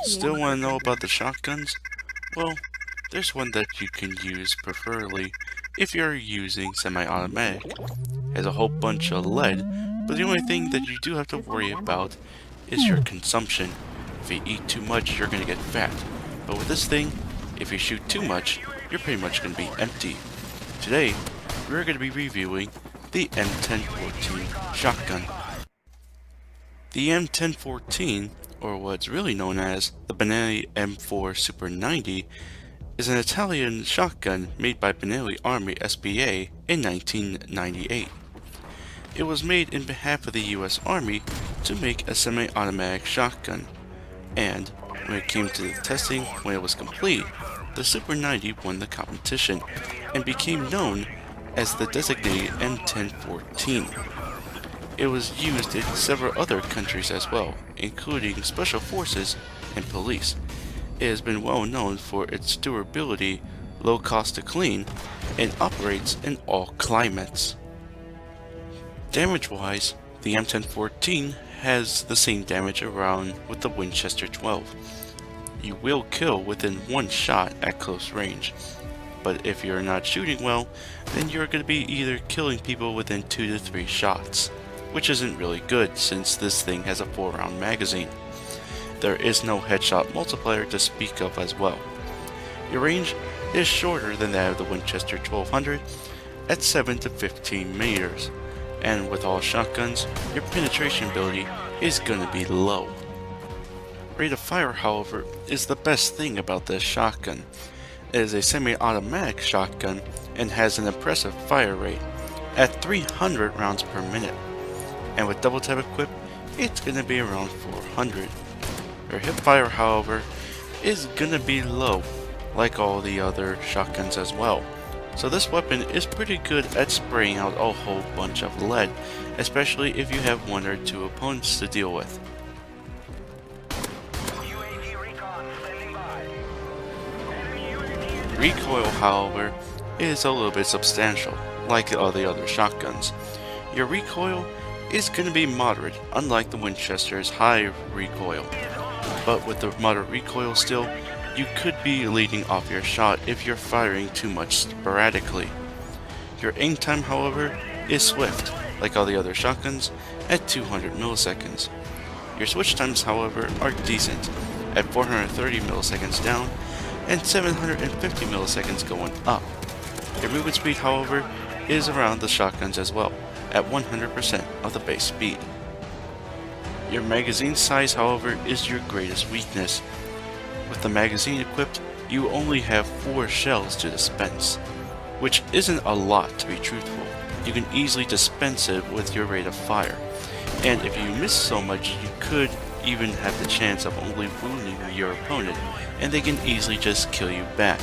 Still want to know about the shotguns? Well, there's one that you can use preferably if you're using semi-automatic. It has a whole bunch of lead, but the only thing that you do have to worry about is your consumption. If you eat too much, you're going to get fat. But with this thing, if you shoot too much, you're pretty much going to be empty. Today, we're going to be reviewing the M1014 shotgun. The M1014, or what's really known as the Benelli M4 Super 90, is an Italian shotgun made by Benelli Army SPA in 1998. It was made in behalf of the US Army to make a semi-automatic shotgun, and when it came to the testing, when it was complete, the Super 90 won the competition and became known as the designated M1014. It was used in several other countries as well, including special forces and police. It has been well known for its durability, low cost to clean, and operates in all climates. Damage-wise, the M1014 has the same damage around with the Winchester 12. You will kill within one shot at close range, but if you're not shooting well, then you're going to be either killing people within 2 to 3 shots, which isn't really good since this thing has a 4-round magazine. There is no headshot multiplier to speak of as well. Your range is shorter than that of the Winchester 1200 at 7 to 15 meters, and with all shotguns, your penetration ability is going to be low. Rate of fire, however, is the best thing about this shotgun. It is a semi-automatic shotgun and has an impressive fire rate at 300 rounds per minute, and with double tap equipped, it's going to be around 400. Your hip fire, however, is going to be low, like all the other shotguns as well. So this weapon is pretty good at spraying out a whole bunch of lead, especially if you have 1 or 2 opponents to deal with. Recoil, however, is a little bit substantial, like all the other shotguns. Your recoil is going to be moderate, unlike the Winchester's high recoil. But with the moderate recoil still, you could be leading off your shot if you're firing too much sporadically. Your aim time, however, is swift, like all the other shotguns, at 200 milliseconds. Your switch times, however, are decent, at 430 milliseconds down and 750 milliseconds going up. Your movement speed, however, is around the shotguns as well, at 100% of the base speed. Your magazine size, however, is your greatest weakness. With the magazine equipped, you only have 4 shells to dispense, which isn't a lot to be truthful. You can easily dispense it with your rate of fire, and if you miss so much, you could even have the chance of only wounding your opponent, and they can easily just kill you back.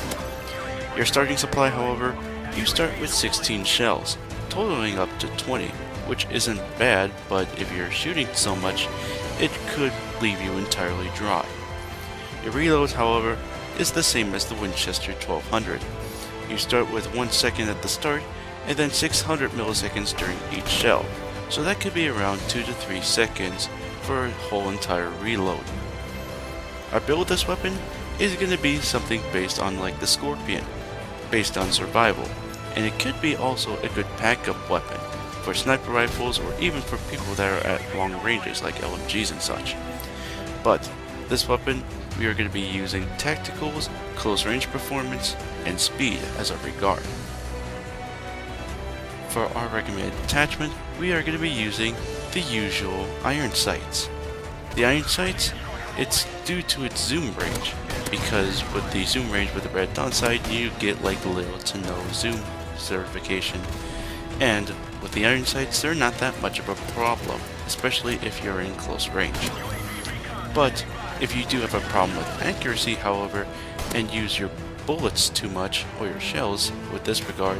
Your starting supply, however, you start with 16 shells, totaling up to 20, which isn't bad, but if you're shooting so much, it could leave you entirely dry. Your reload, however, is the same as the Winchester 1200. You start with 1 second at the start, and then 600 milliseconds during each shell, so that could be around 2 to 3 seconds for a whole entire reload. Our build with this weapon is going to be something based on like the Scorpion, based on survival, and it could be also a good backup weapon for sniper rifles or even for people that are at long ranges like LMGs and such. But this weapon, we are going to be using tacticals, close range performance, and speed as a regard. For our recommended attachment, we are going to be using the usual iron sights. The iron sights, it's due to its zoom range, because with the zoom range with the red dot sight, you get like little to no zoom certification. And with the iron sights, they're not that much of a problem, especially if you're in close range. But if you do have a problem with accuracy, however, and use your bullets too much, or your shells with this regard,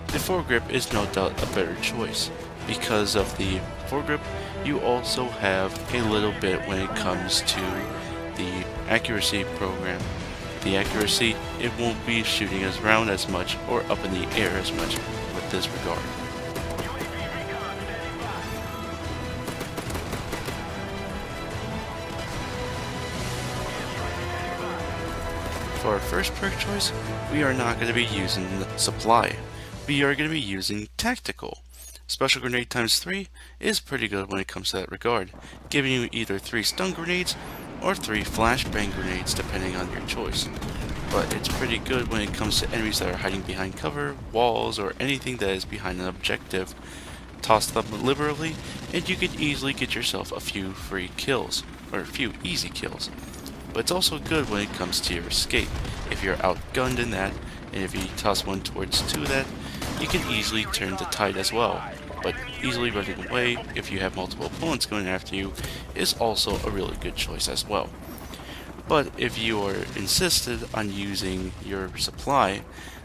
the foregrip is no doubt a better choice. Because of the foregrip, you also have a little bit when it comes to the accuracy program. The accuracy, it won't be shooting as round as much or up in the air as much with this regard. For our first perk choice, we are not going to be using supply. We are going to be using tactical. Special grenade times 3 is pretty good when it comes to that regard, giving you either 3 stun grenades or 3 flashbang grenades depending on your choice. But it's pretty good when it comes to enemies that are hiding behind cover, walls, or anything that is behind an objective. Toss them liberally, and you can easily get yourself a few free kills, or a few easy kills. But it's also good when it comes to your escape. If you're outgunned in that, and if you toss one towards 2 of that, you can easily turn the tide as well. But easily running away, if you have multiple opponents going after you, is also a really good choice as well. But if you are insisted on using your supply,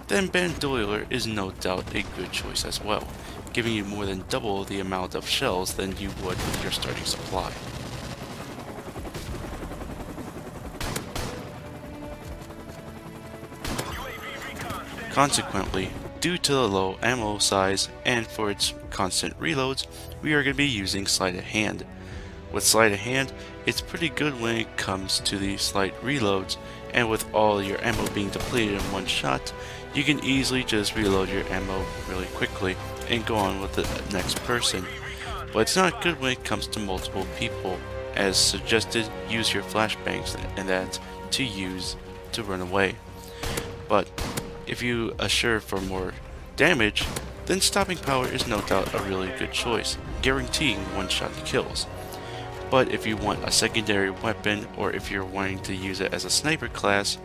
then Bandolier is no doubt a good choice as well, giving you more than double the amount of shells than you would with your starting supply. Consequently, due to the low ammo size and for its constant reloads, we are going to be using sleight of hand. With sleight of hand, it's pretty good when it comes to the slight reloads, and with all your ammo being depleted in one shot, you can easily just reload your ammo really quickly and go on with the next person. But it's not good when it comes to multiple people. As suggested, use your flashbangs and that to use to run away. But if you assure for more damage, then stopping power is no doubt a really good choice, guaranteeing one-shot kills. But if you want a secondary weapon, or if you're wanting to use it as a sniper class,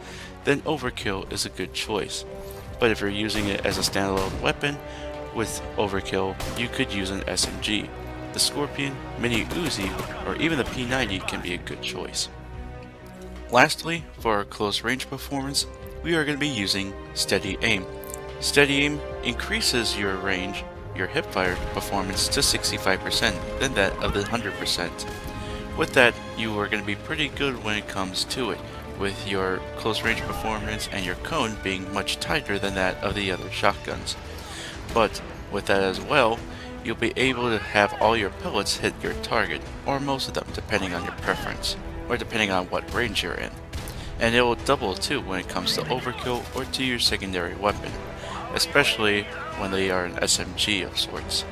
then Overkill is a good choice. But if you're using it as a standalone weapon, with Overkill, you could use an SMG. The Scorpion, Mini Uzi, or even the P90 can be a good choice. Lastly, for our close range performance, we are going to be using Steady Aim. Steady Aim increases your range, your hipfire performance to 65% than that of the 100%. With that, you are going to be pretty good when it comes to it, with your close range performance and your cone being much tighter than that of the other shotguns. But with that as well, you'll be able to have all your pellets hit your target, or most of them depending on your preference, or depending on what range you're in. And it will double too when it comes to Overkill or to your secondary weapon, especially when they are an SMG of sorts.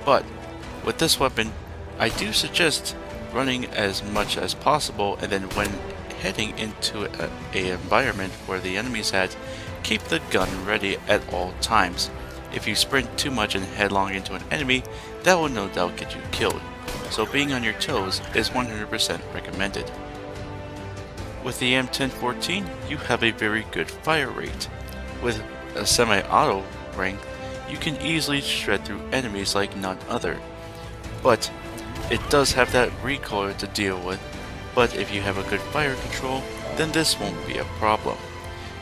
But with this weapon, I do suggest running as much as possible, and then when heading into an environment where the enemy's at, keep the gun ready at all times. If you sprint too much and headlong into an enemy, that will no doubt get you killed, so being on your toes is 100% recommended. With the M1014, you have a very good fire rate. With a Sem-Auto rank, you can easily shred through enemies like none other. But it does have that recoil to deal with, but if you have a good fire control, then this won't be a problem.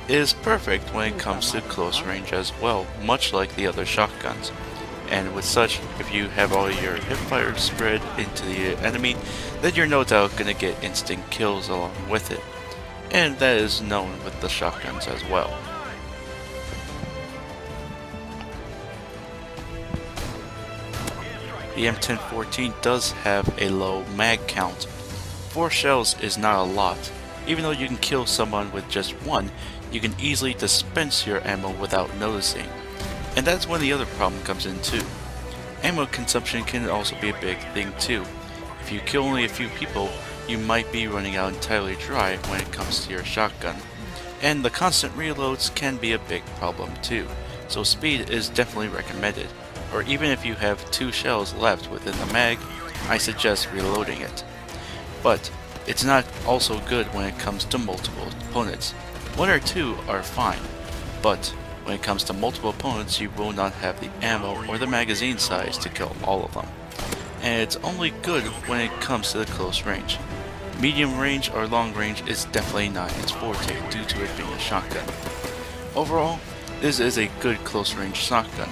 It is perfect when it comes to close range as well, much like the other shotguns. And with such, if you have all your hipfire spread into the enemy, then you're no doubt going to get instant kills along with it. And that is known with the shotguns as well. The M1014 does have a low mag count. 4 shells is not a lot. Even though you can kill someone with just 1, you can easily dispense your ammo without noticing. And that's when the other problem comes in too. Ammo consumption can also be a big thing too. If you kill only a few people, you might be running out entirely dry when it comes to your shotgun. And the constant reloads can be a big problem too, so speed is definitely recommended. Or even if you have 2 shells left within the mag, I suggest reloading it. But it's not also good when it comes to multiple opponents. 1 or 2 are fine, but when it comes to multiple opponents, you will not have the ammo or the magazine size to kill all of them. And it's only good when it comes to the close range. Medium range or long range is definitely not its forte due to it being a shotgun. Overall, this is a good close range shotgun,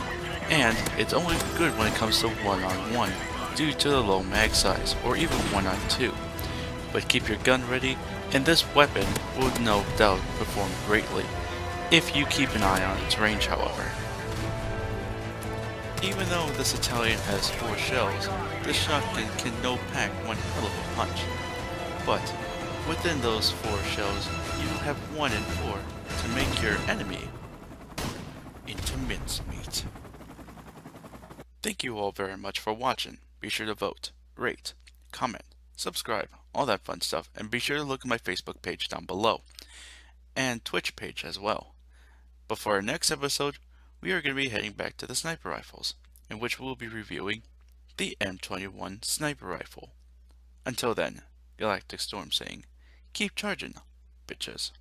and it's only good when it comes to one-on-one due to the low mag size, or even 1-on-2. But keep your gun ready, and this weapon will no doubt perform greatly, if you keep an eye on its range however. Even though this Italian has 4 shells, this shotgun can no-pack one hell of a punch. But Within those 4 shells, you have 1 in 4 to make your enemy into mincemeat. Thank you all very much for watching. Be sure to vote, rate, comment, subscribe, all that fun stuff, and be sure to look at my Facebook page down below, and Twitch page as well. But for our next episode, we are going to be heading back to the sniper rifles, in which we'll be reviewing the M21 sniper rifle. Until then, GalacticStorm saying, keep charging, bitches.